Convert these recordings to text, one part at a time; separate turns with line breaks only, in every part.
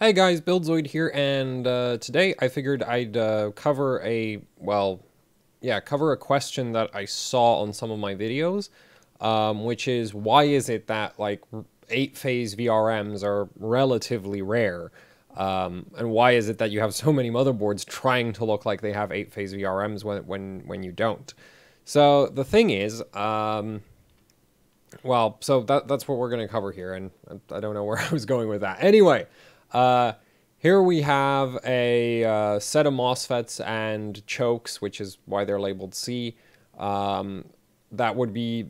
Hey guys, Buildzoid here, and today I figured I'd cover cover a question that I saw on some of my videos, which is why is it that like 8-phase VRMs are relatively rare, and why is it that you have so many motherboards trying to look like they have 8-phase VRMs when you don't? So the thing is, that's what we're going to cover here, and I don't know where I was going with that. Anyway. Here we have a set of Mosfets and chokes, which is why they're labeled C. That would be,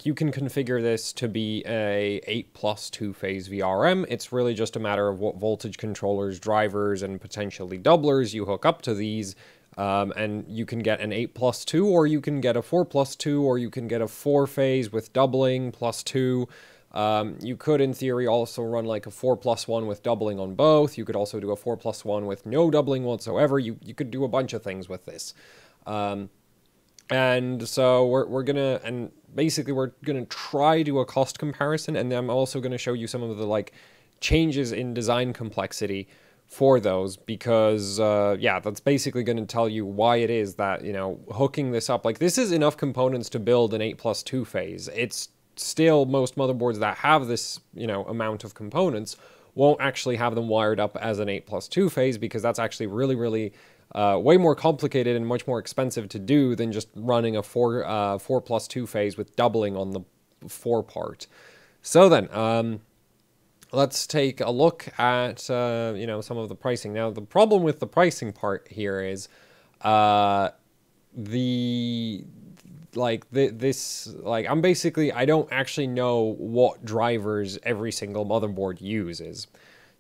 you can configure this to be a 8+ 2-phase VRM. It's really just a matter of what voltage controllers, drivers, and potentially doublers you hook up to these. And you can get an 8+ 2, or you can get a 4+ 2, or you can get a 4-phase with doubling plus 2. You could, in theory, also run like a 4+1 with doubling on both. You could also do a 4+1 with no doubling whatsoever. You could do a bunch of things with this. And so we're gonna try do a cost comparison, and then I'm also gonna show you some of the like changes in design complexity for those, because that's basically going to tell you why it is that, you know, hooking this up, like, this is enough components to build an 8+ 2 phase. It's still, most motherboards that have this, you know, amount of components won't actually have them wired up as an 8+ 2 phase, because that's actually really way more complicated and much more expensive to do than just running a 4+ 2 phase with doubling on the 4 part. So then, let's take a look at, you know, some of the pricing. Now, the problem with the pricing part here is, I don't actually know what drivers every single motherboard uses.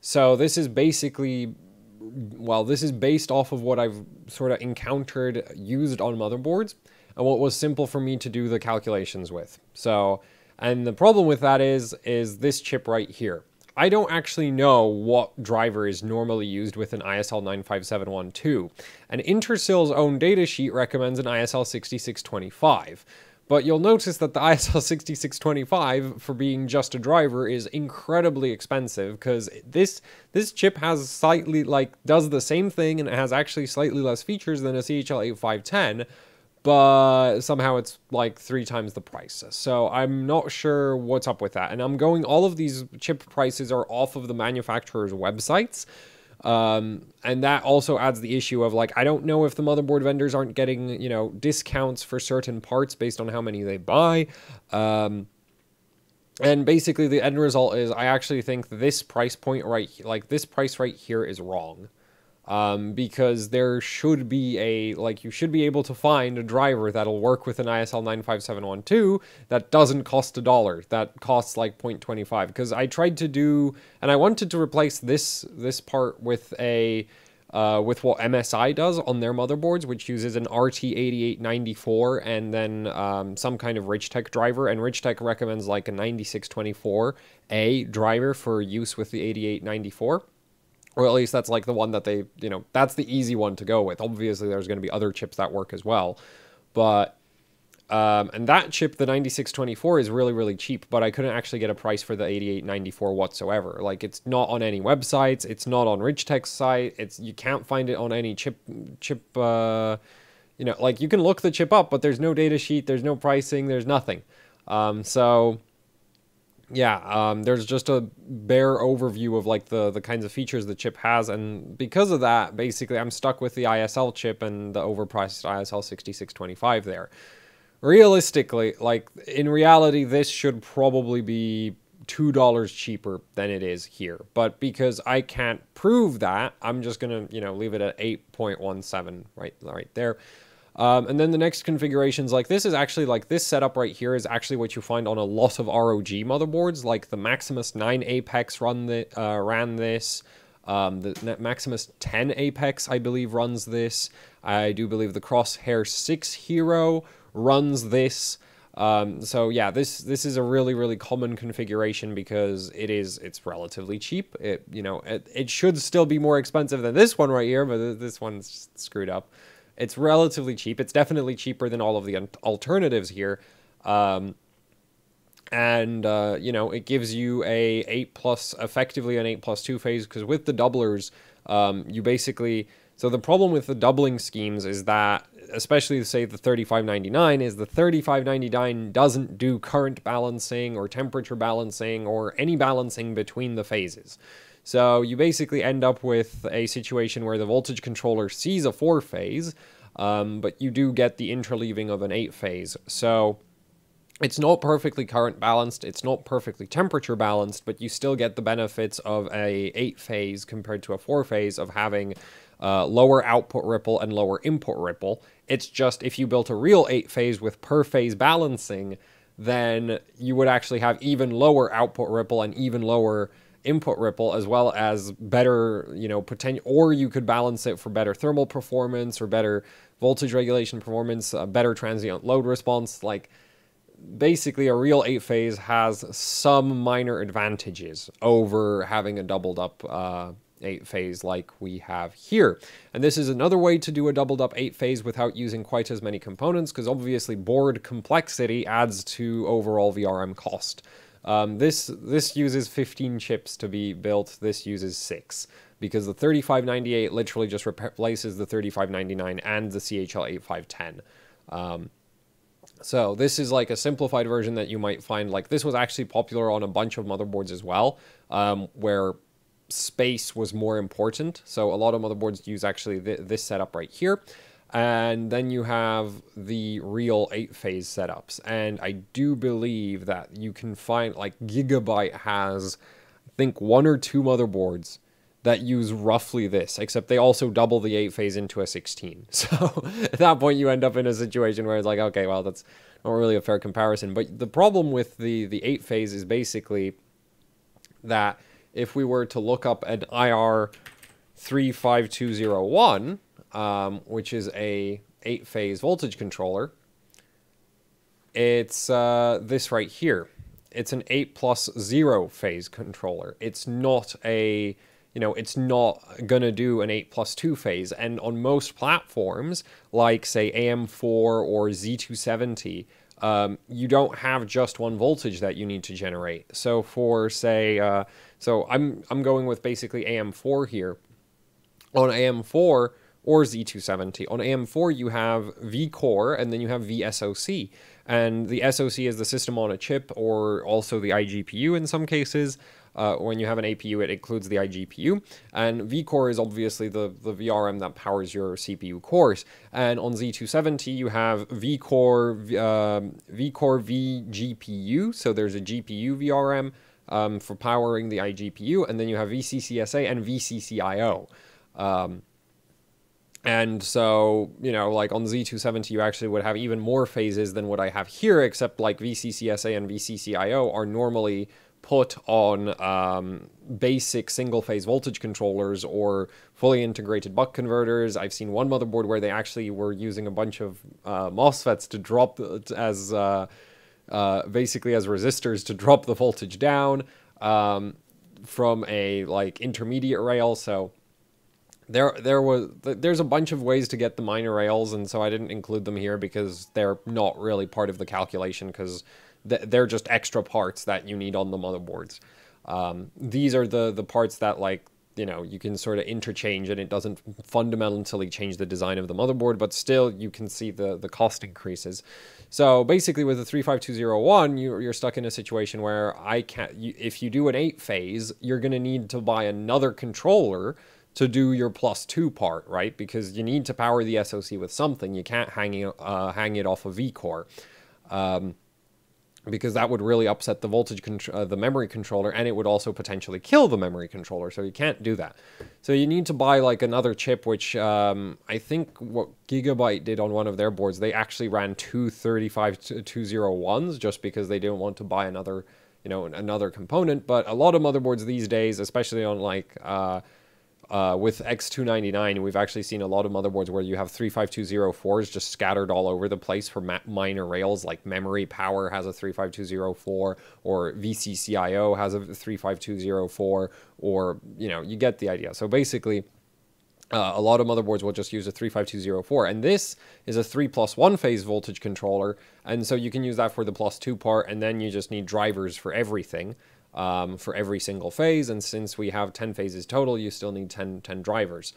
So this is basically, this is based off of what I've sort of encountered used on motherboards and what was simple for me to do the calculations with. So, and the problem with that is this chip right here. I don't actually know what driver is normally used with an ISL 95712. And Intersil's own datasheet recommends an ISL 6625. But you'll notice that the ISL 6625, for being just a driver, is incredibly expensive, because this chip has slightly, does the same thing, and it has actually slightly less features than a CHL 8510, but somehow it's like 3 times the price. So I'm not sure what's up with that. And all of these chip prices are off of the manufacturer's websites. And that also adds the issue of, like, I don't know if the motherboard vendors aren't getting, you know, discounts for certain parts based on how many they buy. And basically the end result is, I actually think this price point this price right here is wrong. Because there should be you should be able to find a driver that'll work with an ISL 95712 that doesn't cost $1, that costs like 0.25. Because I tried to do, and I wanted to replace this part with with what MSI does on their motherboards, which uses an RT8894 and then some kind of Ridgetech driver, and Ridgetech recommends like a 9624A driver for use with the 8894. Or at least that's like the one that they, you know, that's the easy one to go with. Obviously, there's going to be other chips that work as well. But, and that chip, the 9624, is really cheap, but I couldn't actually get a price for the 8894 whatsoever. Like, it's not on any websites. It's not on Ridgetech's site. You can't find it on any chip, you know, like, you can look the chip up, but there's no data sheet, there's no pricing, there's nothing. There's just a bare overview of like the kinds of features the chip has, and because of that, basically I'm stuck with the ISL chip and the overpriced ISL 6625 there. Realistically, like, in reality, this should probably be $2 cheaper than it is here, but because I can't prove that, I'm just gonna, you know, leave it at 8.17 right there. And then the next configurations, like, this is actually, like, this setup right here is actually what you find on a lot of ROG motherboards, like the Maximus 9 Apex ran this, the Maximus 10 Apex, I believe, runs this. I do believe the Crosshair 6 Hero runs this. So yeah, this is a really common configuration, because it's relatively cheap. It should still be more expensive than this one right here, but this one's just screwed up. It's relatively cheap. It's definitely cheaper than all of the alternatives here. And you know, it gives you a 8 plus, effectively an 8+2 phase, because with the doublers, you basically, so the problem with the doubling schemes is that, especially say the 3599, is the 3599 doesn't do current balancing or temperature balancing or any balancing between the phases. So you basically end up with a situation where the voltage controller sees a 4-phase, but you do get the interleaving of an 8-phase. So it's not perfectly current balanced, it's not perfectly temperature balanced, but you still get the benefits of a 8-phase compared to a 4-phase of having lower output ripple and lower input ripple. It's just if you built a real 8-phase with per phase balancing, then you would actually have even lower output ripple and even lower input ripple, as well as better, you know, potential, or you could balance it for better thermal performance or better voltage regulation performance, better transient load response. Like, basically a real 8-phase has some minor advantages over having a doubled up 8-phase like we have here. And this is another way to do a doubled up 8-phase without using quite as many components, because obviously board complexity adds to overall VRM cost. This uses 15 chips to be built, this uses 6, because the 3598 literally just replaces the 3599 and the CHL 8510. So this is like a simplified version that you might find. Like, this was actually popular on a bunch of motherboards as well, where space was more important. So a lot of motherboards use actually this setup right here. And then you have the real 8-phase setups. And I do believe that you can find, like, Gigabyte has, I think, 1 or 2 motherboards that use roughly this, except they also double the 8-phase into a 16. So at that point, you end up in a situation where it's like, okay, well, that's not really a fair comparison. But the problem with the 8-phase is basically that if we were to look up an IR 35201, which is a 8-phase voltage controller, it's this right here. It's an 8+0 phase controller. It's not a, you know, it's not going to do an 8+2 phase. And on most platforms, like, say, AM4 or Z270, you don't have just one voltage that you need to generate. So for, say, so I'm going with basically AM4 here. On AM4 or Z270, on AM4 you have vCore and then you have vSoC. And the SoC is the system on a chip, or also the iGPU in some cases. When you have an APU, it includes the iGPU. And vCore is obviously the VRM that powers your CPU cores. And on Z270, you have vCore vGPU. So there's a GPU VRM for powering the iGPU. And then you have VCCSA and VCCIO. And so, you know, like on Z270, you actually would have even more phases than what I have here, except like VCCSA and VCCIO are normally put on basic single-phase voltage controllers or fully integrated buck converters. I've seen one motherboard where they actually were using a bunch of Mosfets to drop as basically as resistors to drop the voltage down from a like intermediate rail. So there's a bunch of ways to get the minor rails, and so I didn't include them here because they're not really part of the calculation, because they're just extra parts that you need on the motherboards. These are the parts that, like, you know, you can sort of interchange, and it doesn't fundamentally change the design of the motherboard, but still you can see the cost increases. So basically with the 35201, you're stuck in a situation where if you do an 8-phase, you're going to need to buy another controller to do your +2 part, right? Because you need to power the SoC with something. You can't hang it off a vCore, because that would really upset the the memory controller, and it would also potentially kill the memory controller. So you can't do that. So you need to buy like another chip, which I think what Gigabyte did on one of their boards, they actually ran 235-201s just because they didn't want to buy another, you know, another component. But a lot of motherboards these days, especially on like with X299, we've actually seen a lot of motherboards where you have 35204s just scattered all over the place for minor rails, like Memory Power has a 35204, or VCCIO has a 35204, or, you know, you get the idea. So basically, A lot of motherboards will just use a 35204, and this is a 3+1 phase voltage controller, and so you can use that for the +2 part, and then you just need drivers for everything, for every single phase, and since we have 10 phases total, you still need 10 drivers.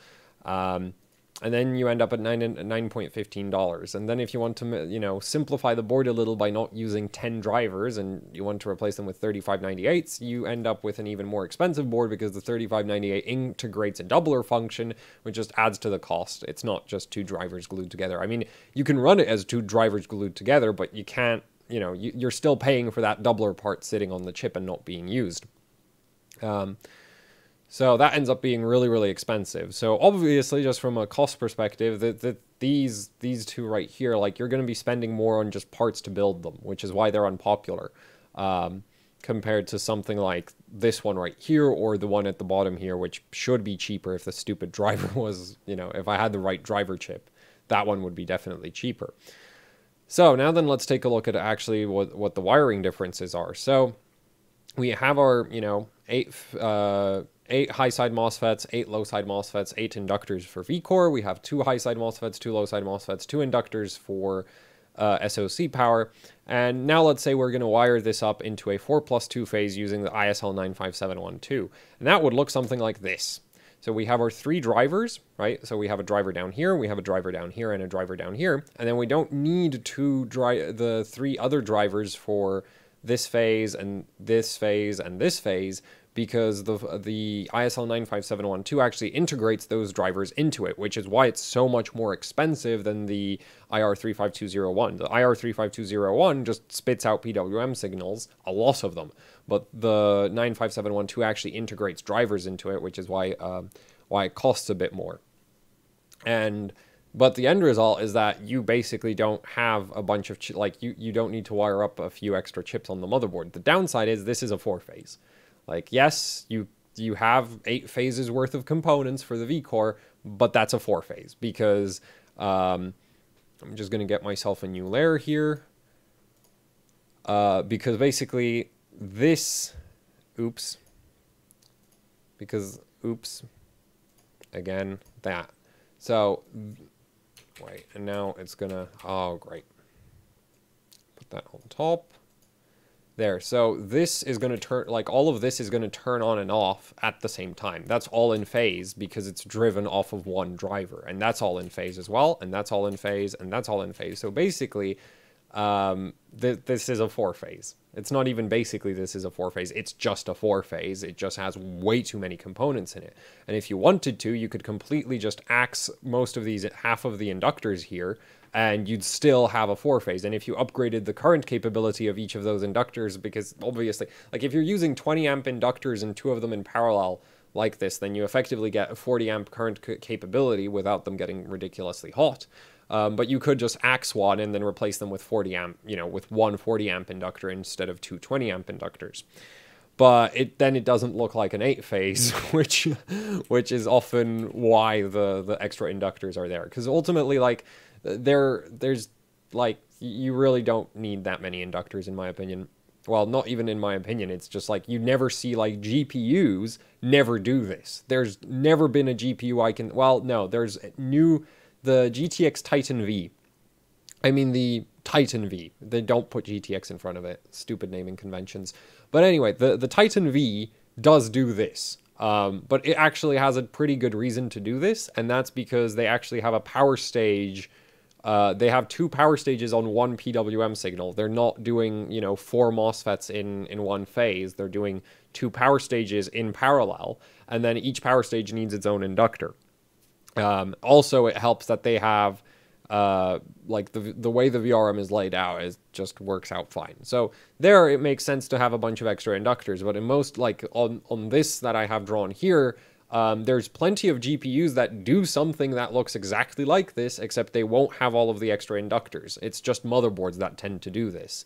And then you end up at $9.15. And then if you want to, you know, simplify the board a little by not using 10 drivers and you want to replace them with 3598s, you end up with an even more expensive board because the 3598 integrates a doubler function, which just adds to the cost. It's not just 2 drivers glued together. I mean, you can run it as 2 drivers glued together, but you can't, you know, you're still paying for that doubler part sitting on the chip and not being used. So that ends up being really, really expensive. So obviously, just from a cost perspective, these two right here, like you're going to be spending more on just parts to build them, which is why they're unpopular, compared to something like this one right here or the one at the bottom here, which should be cheaper if the stupid driver was, you know, if I had the right driver chip, that one would be definitely cheaper. So now then let's take a look at actually what the wiring differences are. So we have our, you know, 8 high-side Mosfets, 8 low-side Mosfets, 8 inductors for V-core. We have 2 high-side Mosfets, 2 low-side Mosfets, 2 inductors for SoC power. And now let's say we're going to wire this up into a 4+2 phase using the ISL 95712. And that would look something like this. So we have our 3 drivers, right? So we have a driver down here, we have a driver down here, and a driver down here. And then we don't need the 3 other drivers for this phase and this phase and this phase, because the ISL 95712 actually integrates those drivers into it, which is why it's so much more expensive than the IR35201. The IR35201 just spits out PWM signals, a lot of them, but the 95712 actually integrates drivers into it, which is why it costs a bit more. But the end result is that you basically don't have a bunch of, you don't need to wire up a few extra chips on the motherboard. The downside is this is a 4-phase. Like, yes, you have 8 phases worth of components for the V-core, but that's a 4-phase because I'm just going to get myself a new layer here because basically this, again, that. So, wait, and now it's going to, oh, great. Put that on top. There, so this is going to turn, like all of this is going to turn on and off at the same time. That's all in phase because it's driven off of one driver, and that's all in phase as well, and that's all in phase, and that's all in phase. So basically, this is a 4-phase. It's not even basically this is a 4-phase, it's just a 4-phase. It just has way too many components in it. And if you wanted to, you could completely just axe most of these, half of the inductors here, and you'd still have a 4-phase. And if you upgraded the current capability of each of those inductors, because obviously, like if you're using 20 amp inductors and 2 of them in parallel like this, then you effectively get a 40 amp current capability without them getting ridiculously hot. But you could just axe one and then replace them with 40 amp, you know, with one 40 amp inductor instead of 2 20 amp inductors. But then it doesn't look like an 8-phase, which is often why the extra inductors are there. Because ultimately, like, there's like, you really don't need that many inductors, in my opinion. Well, not even in my opinion, it's just like, you never see, like, GPUs never do this. There's never been a GPU there's the GTX Titan V. I mean, the Titan V. They don't put GTX in front of it. Stupid naming conventions. But anyway, the Titan V does do this. But it actually has a pretty good reason to do this, and that's because they actually have a power stage. They have 2 power stages on one PWM signal. They're not doing, 4 MOSFETs in one phase. They're doing 2 power stages in parallel, and then each power stage needs its own inductor. Also, it helps that they have, like, the way the VRM is laid out just works out fine. So there, it makes sense to have a bunch of extra inductors, but in most, like, on this that I have drawn here, there's plenty of GPUs that do something that looks exactly like this, except they won't have all of the extra inductors. It's just motherboards that tend to do this.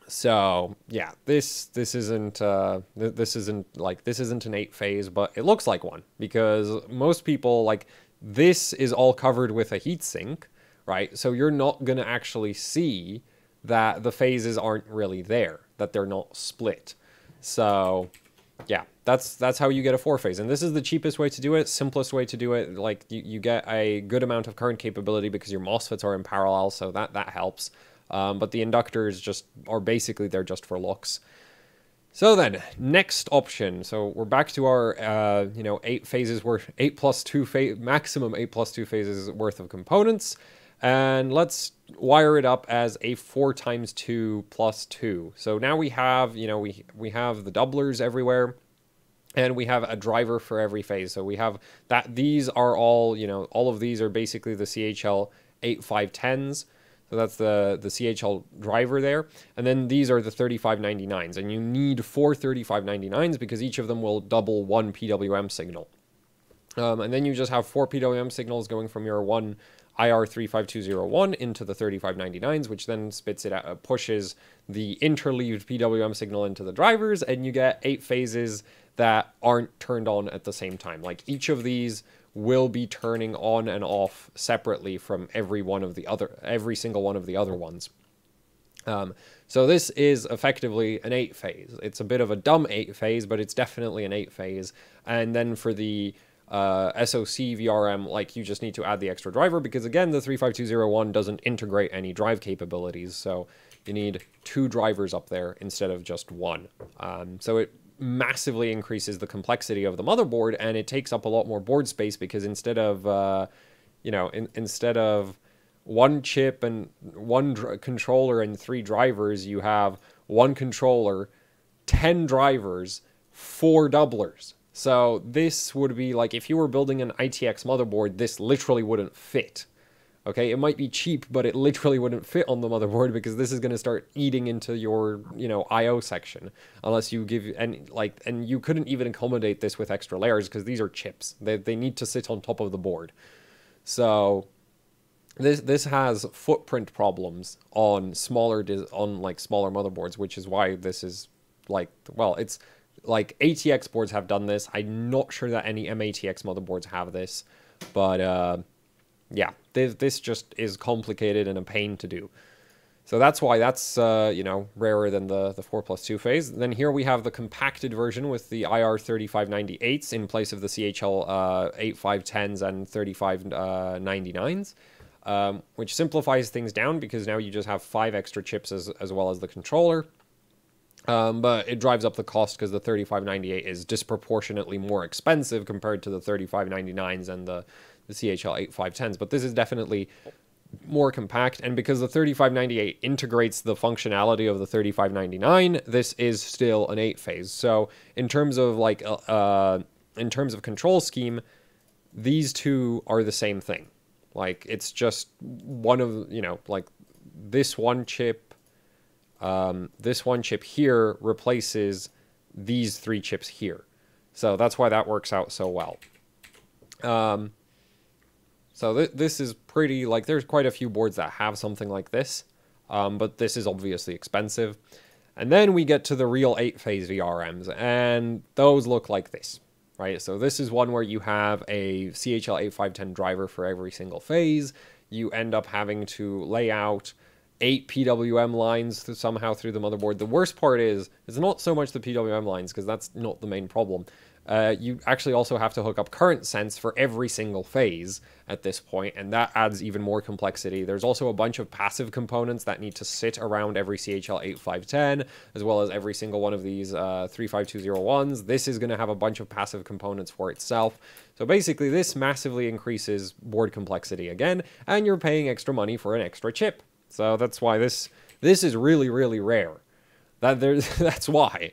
So yeah, this isn't an 8-phase, but it looks like one because most people, like, this is all covered with a heatsink, right? So you're not gonna actually see that the phases aren't really there, that they're not split. So yeah, that's how you get a 4-phase. And this is the cheapest way to do it, simplest way to do it. Like, you get a good amount of current capability because your MOSFETs are in parallel, so that helps. But the inductors just are basically, they're just for looks. So then, next option. So we're back to our, 8 phases worth, 8 plus 2 phase, maximum 8 plus 2 phases worth of components. And let's wire it up as a 4 times 2 plus 2. So now we have, we have the doublers everywhere, and we have a driver for every phase. So we have that, these are all, all of these are basically the CHL 8510s. So that's the CHL driver there. And then these are the 3599s. And you need 4 3599s because each of them will double 1 PWM signal. And then you just have 4 PWM signals going from your one IR35201 into the 3599s, which then spits it out, pushes the interleaved PWM signal into the drivers, and you get 8 phases that aren't turned on at the same time. Like, each of these will be turning on and off separately from every single one of the other ones. So this is effectively an 8-phase. It's a bit of a dumb 8-phase, but it's definitely an 8-phase. And then for the SoC VRM, like, you just need to add the extra driver because, again, the 35201 doesn't integrate any drive capabilities, so you need 2 drivers up there instead of just 1. So it massively increases the complexity of the motherboard, and it takes up a lot more board space because instead of instead of 1 chip and 1 controller and 3 drivers, you have 1 controller, 10 drivers, 4 doublers. So this would be like, if you were building an ITX motherboard, this literally wouldn't fit. Okay, it might be cheap, but it literally wouldn't fit on the motherboard because this is going to start eating into your, I/O section unless you give, and you couldn't even accommodate this with extra layers because these are chips. They need to sit on top of the board. So this has footprint problems on smaller motherboards, which is why this is it's like ATX boards have done this. I'm not sure that any MATX motherboards have this, but yeah, this just is complicated and a pain to do. So that's why that's, rarer than the 4 plus 2 phase. Then here we have the compacted version with the IR3598s in place of the CHL 8510s and 3599s, which simplifies things down because now you just have 5 extra chips as well as the controller. But it drives up the cost because the 3598 is disproportionately more expensive compared to the 3599s and the CHL 8510s. But this is definitely more compact, and because the 3598 integrates the functionality of the 3599, this is still an 8-phase. So in terms of control scheme, these two are the same thing. Like, it's just one of, this one chip here replaces these 3 chips here. So that's why that works out so well. So this is pretty, there's quite a few boards that have something like this, but this is obviously expensive. And then we get to the real 8-phase VRMs, and those look like this, right? So this is one where you have a CHL 8510 driver for every single phase. You end up having to lay out 8 PWM lines somehow through the motherboard. The worst part is, it's not so much the PWM lines, because that's not the main problem. You actually also have to hook up current sense for every single phase at this point, and that adds even more complexity. There's also a bunch of passive components that need to sit around every CHL 8510, as well as every single one of these 35201s. This is going to have a bunch of passive components for itself. So basically, this massively increases board complexity again, and you're paying extra money for an extra chip. So that's why this is really, really rare. That's why.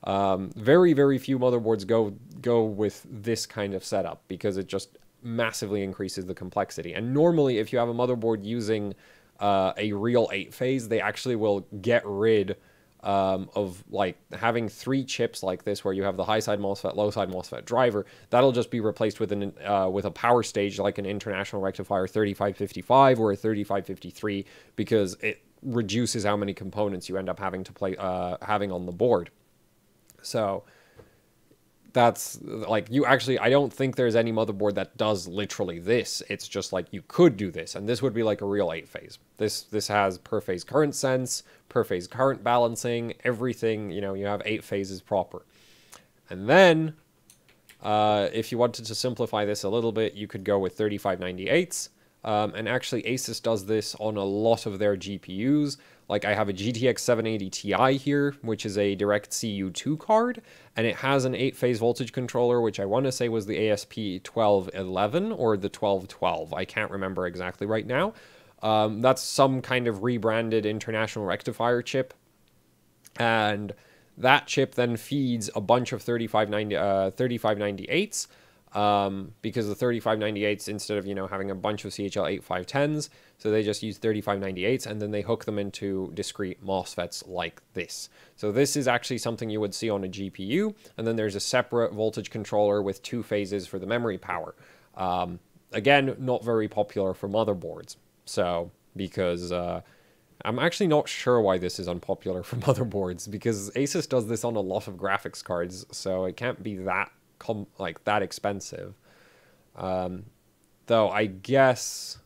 Very, very few motherboards go with this kind of setup because it just massively increases the complexity. And normally, if you have a motherboard using a real 8-phase, they actually will get rid of having 3 chips like this, where you have the high side MOSFET, low side MOSFET driver. That'll just be replaced with with a power stage like an international rectifier 3555 or a 3553, because it reduces how many components you end up having to having on the board. So that's I don't think there's any motherboard that does literally this. It's just you could do this, and this would be like a real 8-phase. This has per phase current sense, per phase current balancing, everything. You have 8 phases proper. And then, if you wanted to simplify this a little bit, you could go with 3598s. And actually, Asus does this on a lot of their GPUs. Like, I have a GTX 780 Ti here, which is a DirectCU2 card, and it has an 8-phase voltage controller, which I want to say was the ASP1211 or the 1212. I can't remember exactly right now. That's some kind of rebranded international rectifier chip. And that chip then feeds a bunch of 3598s, because the 3598s, instead of, having a bunch of CHL8510s, so they just use 3598s, and then they hook them into discrete MOSFETs like this. So this is actually something you would see on a GPU, and then there's a separate voltage controller with 2 phases for the memory power. Again, not very popular for motherboards, so, because... I'm actually not sure why this is unpopular for motherboards, because Asus does this on a lot of graphics cards, so it can't be that that expensive. Though I guess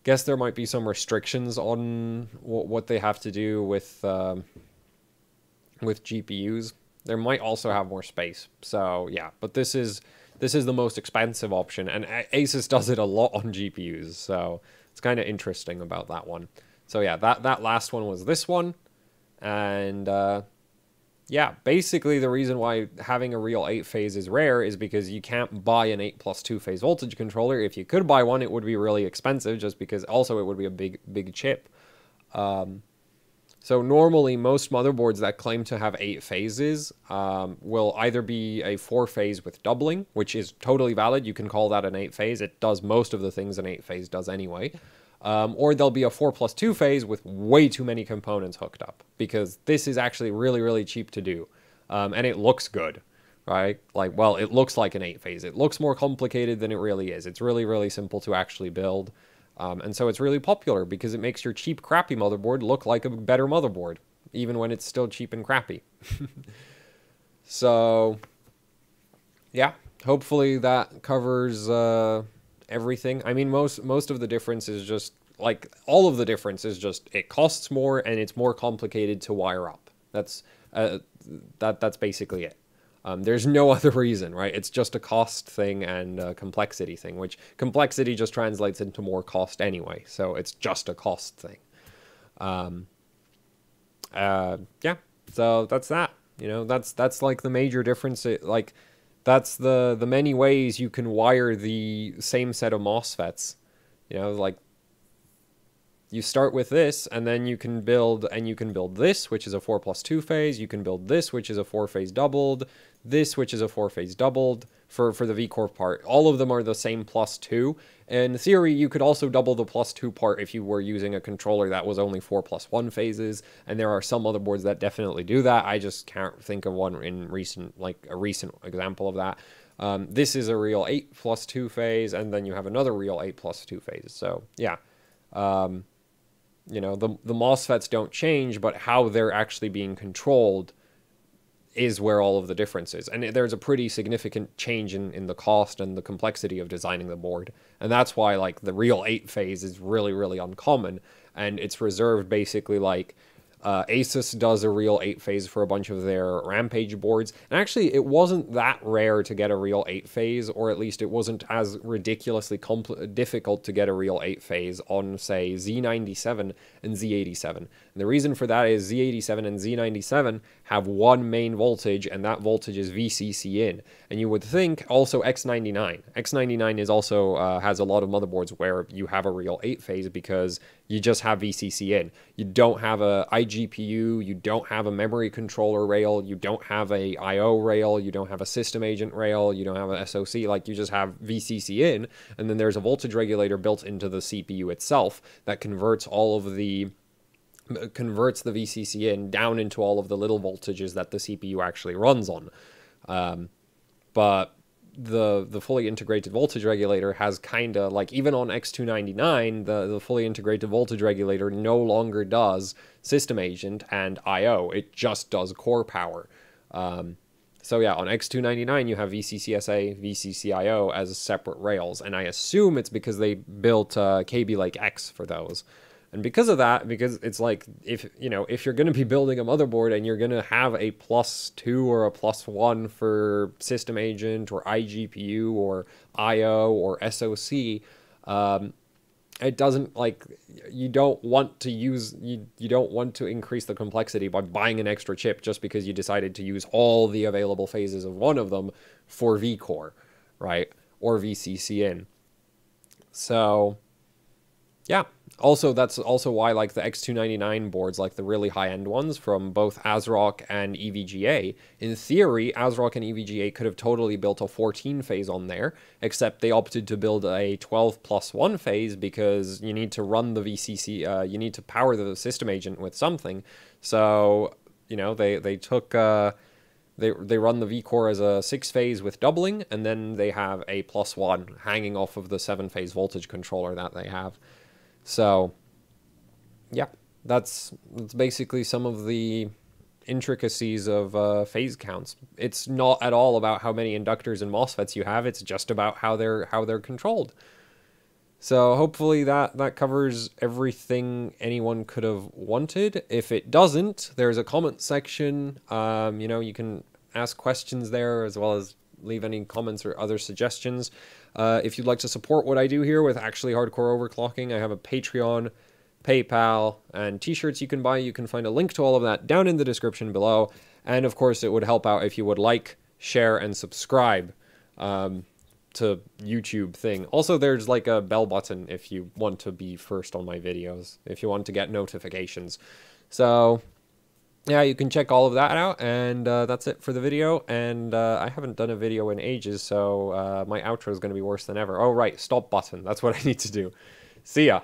there might be some restrictions on what they have to do with GPUs. There might also have more space. So yeah, but this is the most expensive option, and Asus does it a lot on GPUs, so it's kind of interesting about that one. So yeah, that last one was this one, and yeah, basically the reason why having a real 8-phase is rare is because you can't buy an 8 plus 2-phase voltage controller. If you could buy one, it would be really expensive, just because also it would be a big chip. So normally most motherboards that claim to have 8 phases will either be a 4-phase with doubling, which is totally valid. You can call that an 8-phase. It does most of the things an 8-phase does anyway. Or there'll be a 4 plus 2 phase with way too many components hooked up, because this is actually really cheap to do. And it looks good, right? Like, well, it looks like an 8-phase. It looks more complicated than it really is. It's really simple to actually build. And so it's really popular because it makes your cheap, crappy motherboard look like a better motherboard, even when it's still cheap and crappy. So, yeah, hopefully that covers everything. I mean, most of the difference is just, like, all of the difference is just it costs more and it's more complicated to wire up. That's basically it. There's no other reason, right? It's just a cost thing and a complexity thing, which complexity just translates into more cost anyway. So it's just a cost thing. Yeah, so that's that. That's like the major difference. That's the many ways you can wire the same set of MOSFETs. Like, you start with this, and then you can build this, which is a 4 plus 2 phase. You can build this, which is a 4-phase doubled. This, which is a 4-phase doubled for the V-Core part. All of them are the same plus 2. In theory, you could also double the plus 2 part if you were using a controller that was only 4 plus 1 phases. And there are some motherboards that definitely do that. I just can't think of one in a recent example of that. This is a real 8 plus 2 phase, and then you have another real 8 plus 2 phase. So yeah. The MOSFETs don't change, but how they're actually being controlled is where all of the difference is. And there's a pretty significant change in the cost and the complexity of designing the board. And that's why, like, the real 8-phase is really uncommon. And it's reserved basically, like, Asus does a real 8-phase for a bunch of their Rampage boards. And actually, it wasn't that rare to get a real 8-phase, or at least it wasn't as ridiculously difficult to get a real 8-phase on, say, Z97 and Z87. And the reason for that is Z87 and Z97 have one main voltage, and that voltage is VCC in. And you would think also X99. X99 is also has a lot of motherboards where you have a real 8-phase because you just have VCC in. You don't have a iGPU, you don't have a memory controller rail, you don't have a I/O rail, you don't have a system agent rail, you don't have a SoC, like, you just have VCC in, and then there's a voltage regulator built into the CPU itself that converts the VCC in down into all of the little voltages that the CPU actually runs on. But the fully integrated voltage regulator has kind of, like, even on X299, the fully integrated voltage regulator no longer does system agent and I/O. It just does core power. So yeah, on X299 you have VCCSA, VCCIO as separate rails, and I assume it's because they built Kaby Lake X for those. And because of that, because it's like, if if you're going to be building a motherboard and you're going to have a +2 or a +1 for system agent or iGPU or IO or SoC, it doesn't, like, you don't want to use, you don't want to increase the complexity by buying an extra chip just because you decided to use all the available phases of one of them for vCore, right? Or VCCN. So yeah. Also, that's also why, like, the X299 boards, like the really high-end ones from both ASRock and EVGA, in theory, ASRock and EVGA could have totally built a 14-phase on there, except they opted to build a 12+1 phase because you need to run the VCC, you need to power the system agent with something. So, they took... They run the vCore as a 6-phase with doubling, and then they have a +1 hanging off of the 7-phase voltage controller that they have. So, yeah, that's basically some of the intricacies of phase counts. It's not at all about how many inductors and Mosfets you have. It's just about how they're controlled. So hopefully that covers everything anyone could have wanted. If it doesn't, there's a comment section. You can ask questions there, as well as leave any comments or other suggestions. If you'd like to support what I do here with actually hardcore overclocking, I have a Patreon, PayPal, and t-shirts you can buy. You can find a link to all of that down in the description below. And of course, it would help out if you would like, share, and subscribe to YouTube thing. Also, there's like a bell button if you want to be first on my videos, if you want to get notifications. So yeah, you can check all of that out, and that's it for the video. And I haven't done a video in ages, so my outro is going to be worse than ever. Oh, right, stop button. That's what I need to do. See ya.